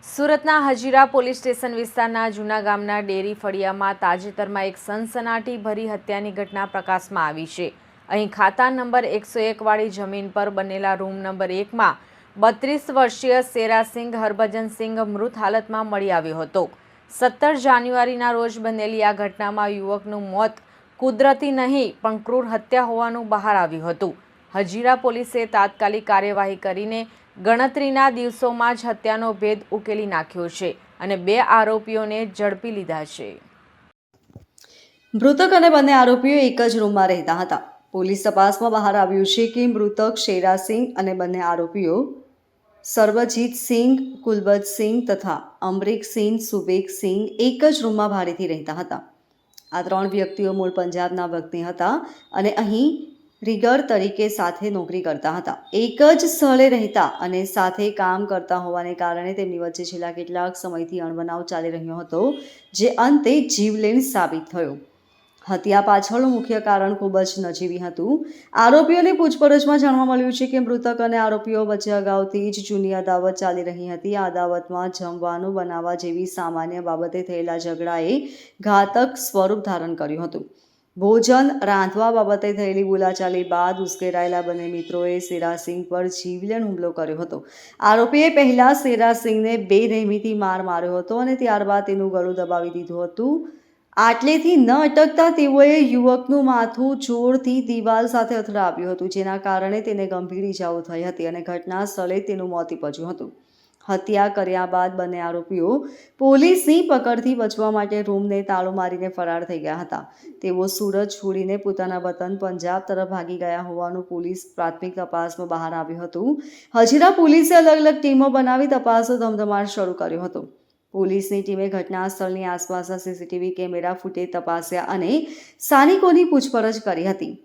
સુરતના Hazira police station વિસ્તારના જૂના ગામના ડેરી ફળિયામાં તાજેતરમાં એક સનસનાટીભરી હત્યાની ઘટના પ્રકાશમાં આવી છે। અહીં ખાતા નંબર 101 વાળી જમીન પર બનેલા રૂમ નંબર 1માં 32 વર્ષીય શેરાસિંગ હરભજનસિંહ મૃત હાલતમાં મળી આવ્યો હતો। 17 જાન્યુઆરીના રોજ બનેલી આ ઘટનામાં યુવકનું મોત કુદરતી નહીં પણ ક્રૂર હત્યા હોવાનું બહાર આવ્યું હતું। હજીરા પોલીસે તાત્કાલિક કાર્યવાહી કરીને ગણતરીના દિવસોમાં જ હત્યાનો ભેદ ઉકેલી નાખ્યો છે અને 2 આરોપીઓને ઝડપી લીધા છે। મૃતક અને બંને આરોપીઓ એક જ રૂમમાં રહેતા હતા। પોલીસ તપાસમાં બહાર આવ્યું છે કે મૃતક શેરાસિંહ અને બંને આરોપીઓ સરબજીતસિંહ, કુલબતસિંહ તથા અમરીકસિંહ, સુબેગસિંહ એક જ રૂમમાં ભાડેથી રહેતા હતા। આ 3 વ્યક્તિઓ મૂળ પંજાબના વતની હતા અને અહીં રીગર તરીકે સાથે નોકરી કરતા હતા। એક જ સ્થળે રહેતા અને સાથે કામ કરતા હોવાને કારણે તેમની વચ્ચે છેલ્લા કેટલાક સમયથી અણબનાવ ચાલી રહ્યો હતો, જે અંતે જીવલેણ સાબિત થયો। હત્યા પાછળનું મુખ્ય કારણ ખૂબ જ નજીવી હતું। આરોપીઓની પૂછપરછમાં જાણવા મળ્યું છે કે મૃતક અને આરોપીઓ વચ્ચે અગાઉથી જ જૂની અદાવત ચાલી રહી હતી। આ અદાવતમાં જમવાનું બનાવવા જેવી સામાન્ય બાબતે થયેલા ઝઘડાએ ઘાતક સ્વરૂપ ધારણ કર્યું હતું। ભોજન રાંધવા બાબતે થયેલી બોલાચાલી બાદ ઉશ્કેરાયેલા બંને મિત્રોએ શેરાસિંહ પર જીવલેણ હુમલો કર્યો હતો। આરોપીએ પહેલા શેરાસિંહને બેરહેમીથી માર માર્યો હતો અને ત્યારબાદ તેનું ગળું દબાવી દીધું હતું। આટલેથી ન અટકતા તેઓએ યુવકનું માથું જોરથી દિવાલ સાથે અથડાવ્યું હતું, જેના કારણે તેને ગંભીર ઇજાઓ થઈ હતી અને ઘટના સ્થળે તેનું મોત નીપજ્યું હતું। હત્યા કર્યા બાદ બંને આરોપીઓ પોલીસની પકડથી બચવા માટે રૂમને તાળું મારીને ફરાર થઈ ગયા હતા। તેઓ સુરત છોડીને પોતાના વતન પંજાબ તરફ ભાગી ગયા હોવાનું પોલીસ પ્રાથમિક તપાસમાં બહાર આવ્યું હતું। હજીરા પોલીસે અલગ અલગ ટીમો બનાવી તપાસનો ધમધમાટ શરૂ કર્યો હતો। પોલીસની ટીમે ઘટના સ્થળની આસપાસના સીસીટીવી કેમેરા ફૂટેજ તપાસ્યા અને સ્થાનિકોની પૂછપરછ કરી હતી।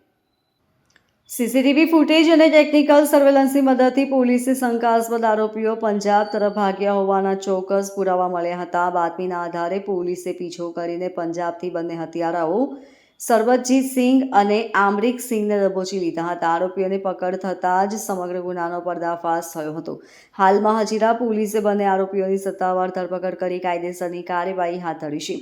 સીસીટીવી ફૂટેજ અને ટેકનિકલ સર્વેલન્સની મદદથી પોલીસે શંકાસ્પદ આરોપીઓ પંજાબ તરફ ભાગ્યા હોવાના ચોક્કસ પુરાવા મળ્યા હતા। બાતમીના આધારે પોલીસે પીછો કરીને પંજાબથી બંને હત્યારાઓ સરબતજીતસિંહ અને આમરીકસિંહને દબોચી લીધા હતા। આરોપીઓની પકડ થતાં જ સમગ્ર ગુનાનો પર્દાફાશ થયો હતો। હાલમાં હજીરા પોલીસે બંને આરોપીઓની સત્તાવાર ધરપકડ કરી કાયદેસરની કાર્યવાહી હાથ ધરી છે।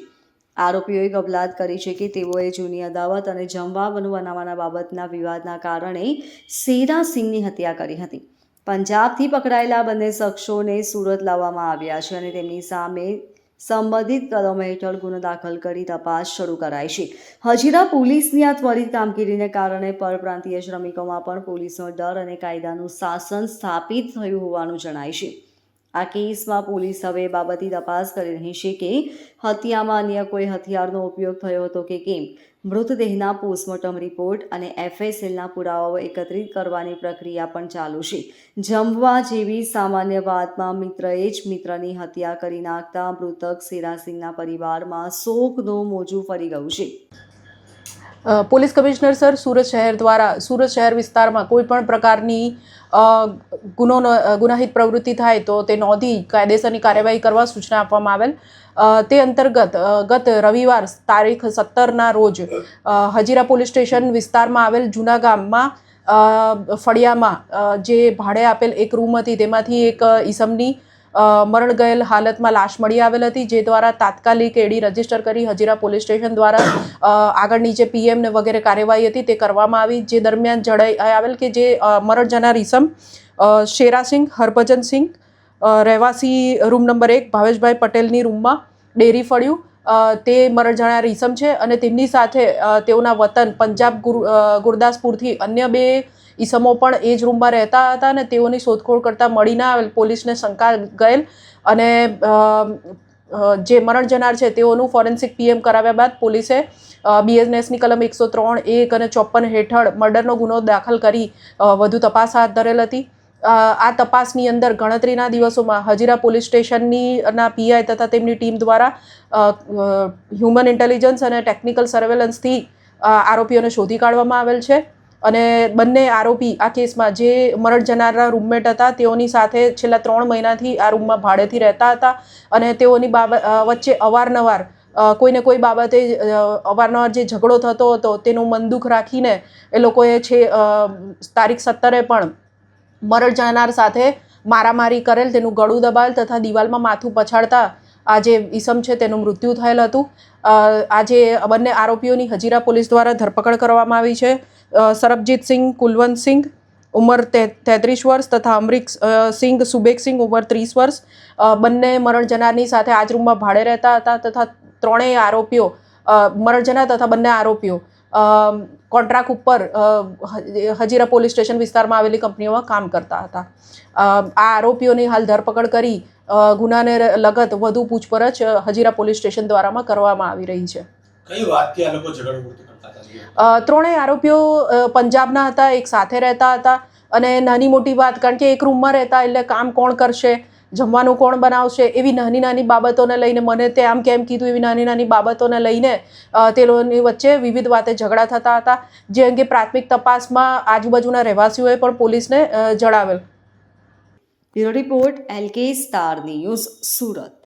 આરોપીઓએ કબૂલાત કરી છે કે તેઓએ જૂની અદાવત અને જમવાનું બનાવવાના બાબતના વિવાદના કારણે શેરાસિંહની હત્યા કરી હતી। પંજાબથી પકડાયેલા બંને શખ્સોને સુરત લાવવામાં આવ્યા છે અને તેમની સામે સંબંધિત કલમો હેઠળ ગુનો દાખલ કરી તપાસ શરૂ કરાઈ છે। હજીરા પોલીસની આ ત્વરિત કામગીરીને કારણે પરપ્રાંતીય શ્રમિકોમાં પણ પોલીસનો ડર અને કાયદાનું શાસન સ્થાપિત થયું હોવાનું જણાય છે। આ કેસમાં પોલીસ હવે એ બાબતની તપાસ કરી રહી છે કે હત્યામાં અન્ય કોઈ હથિયારનો ઉપયોગ થયો હતો કે કેમ। મૃતદેહના પોસ્ટમોર્ટમ રિપોર્ટ અને FSLના પુરાવાઓ એકત્રિત કરવાની પ્રક્રિયા પણ ચાલુ છે। જમવા જેવી સામાન્ય વાતમાં મિત્રએ જ મિત્રની હત્યા કરી નાખતા મૃતક શેરાસિંહના પરિવારમાં શોકનું મોજું ફરી ગયું છે। પોલીસ કમિશનર સર, સુરત શહેર દ્વારા સુરત શહેર વિસ્તારમાં કોઈ પણ પ્રકારની ગુનાહિત પ્રવૃત્તિ થાય તો તે નોંધી કાયદેસરની કાર્યવાહી કરવા સૂચના આપવામાં આવેલ। તે અંતર્ગત ગત રવિવાર તારીખ 17ના રોજ હજીરા પોલીસ સ્ટેશન વિસ્તારમાં આવેલ જૂના ગામમાં ફળિયામાં જે ભાડે આપેલ એક રૂમ હતી તેમાંથી એક ઈસમની મરણ ગયેલ હાલતમાં લાશ મળી આવેલ હતી, જે દ્વારા તાત્કાલિક એડી રજીસ્ટર કરી હજીરા પોલીસ સ્ટેશન દ્વારા આગળની જે PM ને વગેરે કાર્યવાહી હતી તે કરવામાં આવી। જે દરમિયાન જણાઈ આવેલ કે જે મરણ જનાર ઈસમ શેરાસિંહ હરભજનસિંહ રહેવાસી રૂમ નંબર 1 ભાવેશભાઈ પટેલની રૂમમાં ડેરી ફળ્યું તે મરણ જનાર ઈસમ છે અને તેમની સાથે તેઓના વતન પંજાબ ગુરદાસપુરથી અન્ય 2 ઈસમો પણ એ જ રૂમમાં રહેતા હતા અને તેઓની શોધખોળ કરતા મળી ના આવેલ પોલીસને શંકા ગયેલ અને જે મરણ જનાર છે તેઓનું ફોરેન્સિક PM કરાવ્યા બાદ પોલીસે BNSની કલમ 103(1) અને 54 હેઠળ મર્ડરનો ગુનો દાખલ કરી વધુ તપાસ હાથ ધરેલ હતી। આ તપાસની અંદર ગણતરીના દિવસોમાં હજીરા પોલીસ સ્ટેશનની PI તથા તેમની ટીમ દ્વારા હ્યુમન ઇન્ટેલિજન્સ અને ટેકનિકલ સર્વેલન્સથી આરોપીઓને શોધી કાઢવામાં આવેલ છે અને બંને આરોપી આ કેસમાં જે મરણ જનારના રૂમમેટ હતા તેઓની સાથે છેલ્લા 3 મહિનાથી આ રૂમમાં ભાડેથી રહેતા હતા અને તેઓની વચ્ચે અવારનવાર કોઈને કોઈ બાબતે અવારનવાર જે ઝઘડો થતો હતો તેનું મન દુઃખ રાખીને એ લોકોએ તારીખ 17એ પણ મરણ જનાર સાથે મારામારી કરેલ, તેનું ગળું દબાવેલ તથા દિવાલમાં માથું પછાડતા આ જે ઈસમ છે તેનું મૃત્યુ થયેલ હતું. આજે બંને આરોપીઓની હજીરા પોલીસ દ્વારા ધરપકડ કરવામાં આવી છે. સરબજીત સિંહ કુલવંત ઉંમર 33 વર્ષ તથા અમરીક સિંઘ સુબેક સિંહ ઉંમર 30 વર્ષ બંને મરણ જનારની સાથે આ જ રૂમમાં ભાડે રહેતા હતા તથા ત્રણેય આરોપીઓ મરણ જનાર તથા બંને આરોપીઓ કોન્ટ્રાક્ટ ઉપર હજીરા પોલીસ સ્ટેશન વિસ્તારમાં આવેલી કંપનીઓમાં કામ કરતા હતા. આ આરોપીઓની હાલ ધરપકડ કરી ગુનાને લગત વધુ પૂછપરછ હજીરા પોલીસ સ્ટેશન દ્વારામાં કરવામાં આવી રહી છે. કઈ વાતથી આ લોકો ઝઘડમૂર્તિ કરતા હતા? ત્રણેય આરોપીઓ પંજાબના હતા, એક સાથે રહેતા હતા અને નાની મોટી વાત, કારણ કે એક રૂમમાં રહેતા એટલે કામ કોણ કરશે, જમવાનું કોણ બનાવશે, એવી નાની નાની બાબતોને લઈને મને તે આમ કેમ કીધું, એવી નાની નાની બાબતોને લઈને તે લોકોની વચ્ચે વિવિધ વાતે ઝઘડા થતા હતા, જે અંગે પ્રાથમિક તપાસમાં આજુબાજુના રહેવાસીઓએ પણ પોલીસને જણાવેલ. Bureau report LK star news, Surat.